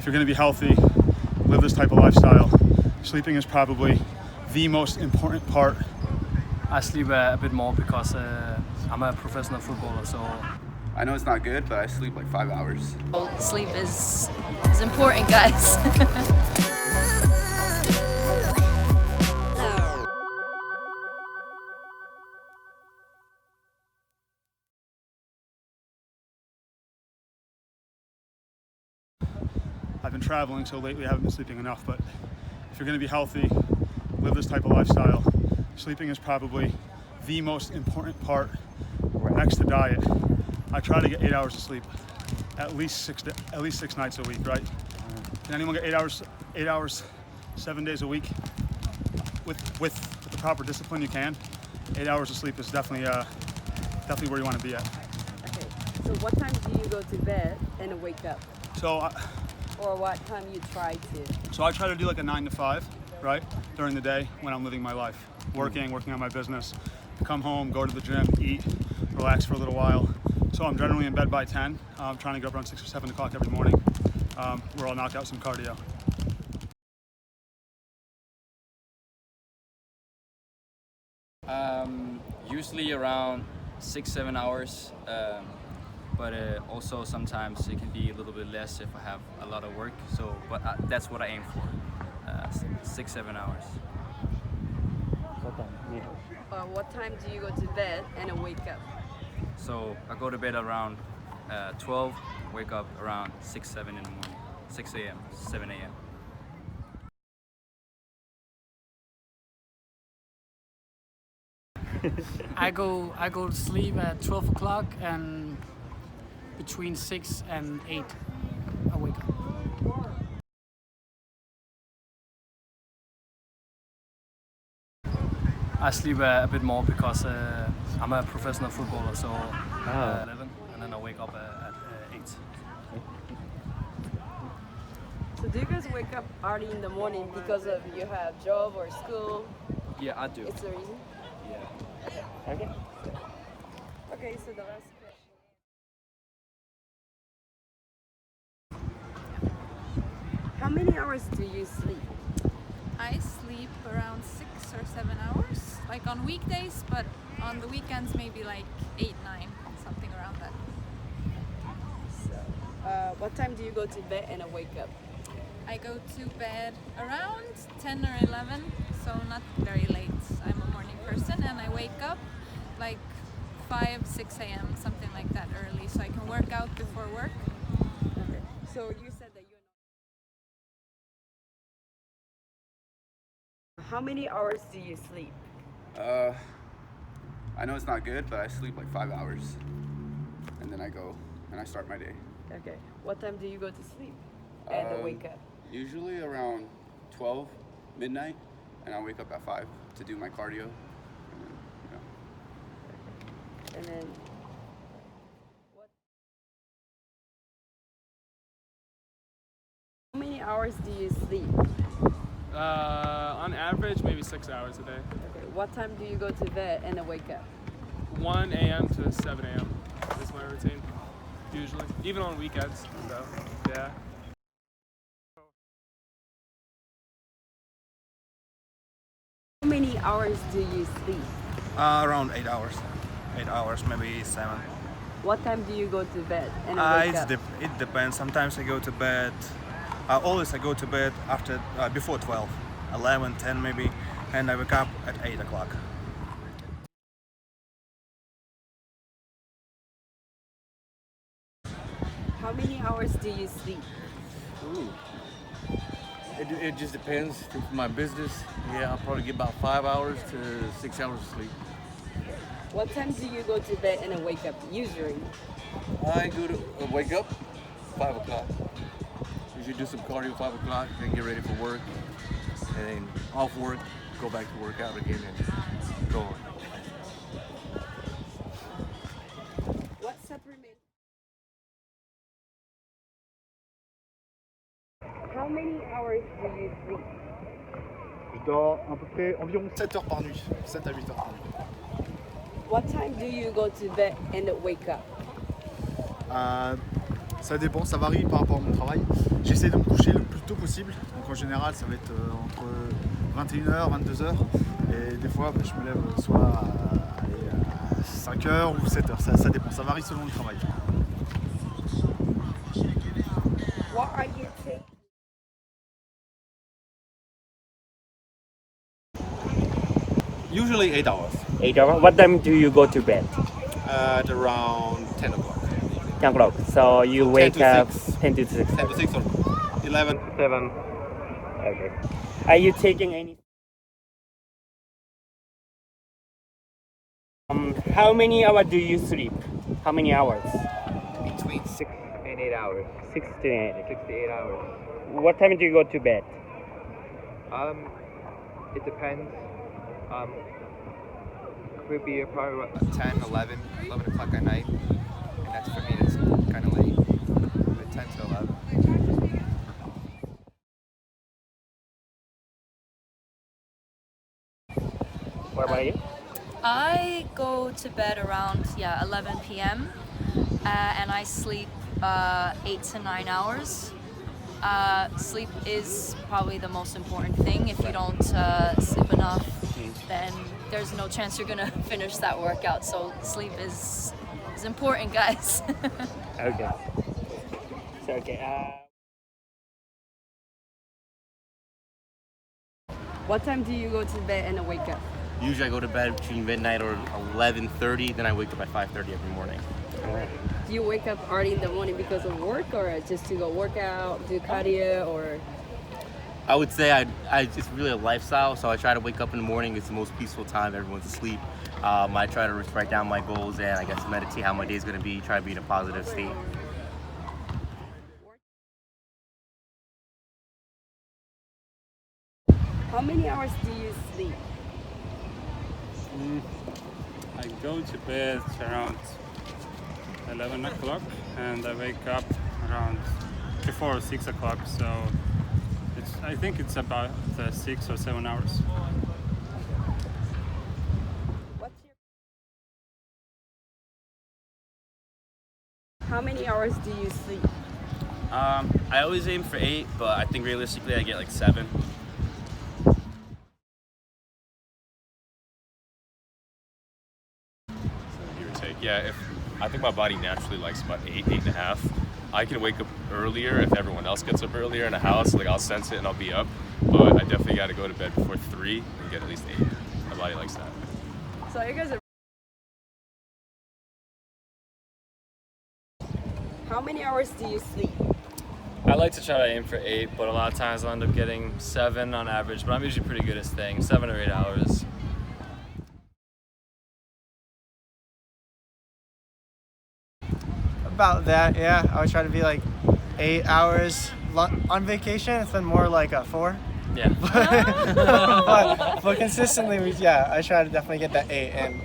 if you're going to be healthy, live this type of lifestyle, sleeping is probably the most important part. I sleep a bit more because I'm a professional footballer, so I know it's not good, but I sleep like 5 hours. Sleep is important, guys. I've been traveling, so lately I haven't been sleeping enough, but if you're going to be healthy, live this type of lifestyle, sleeping is probably the most important part next to diet. I try to get 8 hours of sleep at least six nights a week, right? Can anyone get 8 hours 7 days a week? With the proper discipline, you can. 8 hours of sleep is definitely where you want to be at. Okay, so what time do you go to bed and wake up? Or what time you try to? So I try to do like a 9 to 5, right? During the day when I'm living my life, working on my business, come home, go to the gym, eat, relax for a little while. So I'm generally in bed by 10. I'm trying to get up around 6 or 7 o'clock every morning, where I'll knock out some cardio. usually around 6-7 hours. But also sometimes it can be a little bit less if I have a lot of work. So, but that's what I aim for, 6-7 hours. What time do you go to bed and wake up? So I go to bed around 12, wake up around 6-7 in the morning, 6 a.m., 7 a.m. I go to sleep at 12 o'clock and between 6 and 8 I wake up. I sleep a bit more because I'm a professional footballer, so 11 and then I wake up at 8. So do you guys wake up early in the morning because of you have job or school? Yeah, I do. It's the reason? Yeah. Okay, so the last question. How many hours do you sleep? I sleep around 6 or 7 hours, like on weekdays, but on the weekends maybe like 8, 9, something around that. So, what time do you go to bed and wake up? I go to bed around 10 or 11, so not very late. I'm a morning person, and I wake up like 5, 6 a.m., something like that early, so I can work out before work. Okay. So you said that you're not... How many hours do you sleep? I know it's not good, but I sleep like 5 hours. And then I go and I start my day. Okay. What time do you go to sleep and wake up? Usually around 12, midnight, and I wake up at 5 to do my cardio. And then what? How many hours do you sleep? On average, maybe 6 hours a day. Okay. What time do you go to bed and wake up? 1 a.m. to 7 a.m. is my routine, usually. Even on weekends, so, yeah. How many hours do you sleep? Around 8 hours. 8 hours, maybe 7. What time do you go to bed and wake up? It depends. Sometimes I go to bed. Always I go to bed after before 12, 11, 10 maybe, and I wake up at 8 o'clock. How many hours do you sleep? Ooh. It just depends. For my business, yeah, I'll probably get about 5 hours to 6 hours of sleep. What time do you go to bed and wake up usually? I go to wake up 5 o'clock. Usually do some cardio 5 o'clock, then get ready for work, and then off work, go back to work out again and go on. What supplement? How many hours do you sleep? Je dors à peu près environ 7 heures par nuit, 7 à 8 heures par nuit. What time do you go to bed and wake up? Ça dépend, ça varie par rapport à mon travail. Je j'essaie de me coucher le plus tôt possible. Donc en général, ça va être entre 21h, 22h. Et des fois, je me lève soit à 5h ou 7h. Ça dépend, ça varie selon le travail. What are you taking? Usually 8 hours. 8 hours. What time do you go to bed? At around 10 o'clock. 10 o'clock. So you So 10 wake to up 6. 10 to 6. 10 to 6 or 11. 7. Okay. Are you taking any? How many hours do you sleep? How many hours? Between 6 and 8 hours. 6 to 8. 6 to 8 hours. What time do you go to bed? It depends. Could be probably about 10, 11 o'clock at night. And that's for me, that's kind of late. But 10 to 11. What about you? I go to bed around 11 p.m. And I sleep 8 to 9 hours. Sleep is probably the most important thing. If you don't sleep enough, then there's no chance you're gonna finish that workout. So sleep is important, guys. Okay. So okay. What time do you go to bed and wake up? Usually I go to bed between midnight or 11:30, then I wake up at 5:30 every morning. Do you wake up early in the morning because of work or just to go work out, do cardio, or? I would say it's really a lifestyle, so I try to wake up in the morning. It's the most peaceful time, everyone's asleep. I try to write down my goals and I guess meditate how my day's gonna be, try to be in a positive state. How many hours do you sleep? I go to bed around 11 o'clock and I wake up around before 6 o'clock, so I think it's about 6 or 7 hours. How many hours do you sleep? I always aim for 8, but I think realistically I get like 7. Give or take. Yeah, I think my body naturally likes about 8, 8.5. I can wake up earlier if everyone else gets up earlier in the house. Like I'll sense it and I'll be up, but I definitely got to go to bed before 3 and get at least 8. My body likes that. So you guys are. How many hours do you sleep? I like to try to aim for 8, but a lot of times I'll end up getting 7 on average, but I'm usually pretty good at staying 7 or 8 hours. About that, yeah. I would try to be like 8 hours. On vacation, it's been more like a 4. Yeah. but consistently, I try to definitely get that 8. And